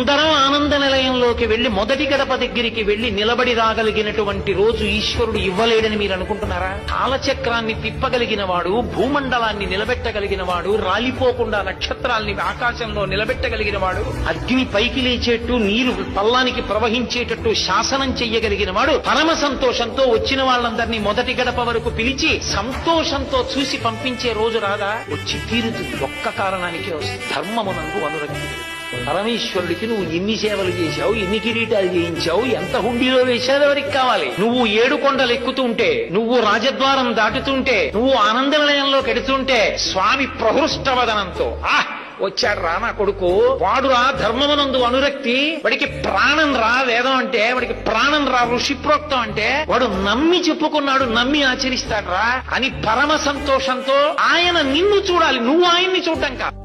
అందరం ఆనంద నిలయంలోకి వెళ్లి మొదటి గడప దగ్గరికి వెళ్లి నిలబడి రాగలిగినటువంటి రోజు ఈశ్వరుడు ఇవ్వలేడని మీరు అనుకుంటున్నారా? కాలచక్రాన్ని తిప్పగలిగిన వాడు, భూమండలాన్ని నిలబెట్టగలిగిన వాడు, రాలిపోకుండా నక్షత్రాల్ని ఆకాశంలో నిలబెట్టగలిగిన వాడు, అగ్ని పైకి లేచేట్టు నీరు పల్లానికి ప్రవహించేటట్టు శాసనం చెయ్యగలిగిన వాడు పరమ సంతోషంతో వచ్చిన వాళ్ళందరినీ మొదటి గడప వరకు పిలిచి సంతోషంతో చూసి పంపించే రోజు రాదా? వచ్చి తీరుతుంది. ఒక్క కారణానికే వస్తుంది, ధర్మమునందు అనురక్తి. పరమేశ్వరుడికి నువ్వు ఎన్ని సేవలు చేశావు, ఎన్ని కిరీటాలు చేయించావు, ఎంత హుండీలో వేశావు ఎవరికి కావాలి? నువ్వు 7 కొండలు ఎక్కుతుంటే, నువ్వు రాజద్వారం దాటుతుంటే, నువ్వు ఆనంద నిలయంలోకి ఎడుతుంటే స్వామి ప్రహృష్టవదనంతో వచ్చాడు రా నా కొడుకు, వాడురా ధర్మమునందు అనురక్తి, వాడికి ప్రాణం రా వేదం అంటే, వాడికి ప్రాణం రా ఋషిప్రోక్తం అంటే, వాడు నమ్మి చెప్పుకున్నాడు, నమ్మి ఆచరిస్తాడు రా అని పరమ సంతోషంతో ఆయన నిన్ను చూడాలి, నువ్వు ఆయన్ని చూడటం కాదు.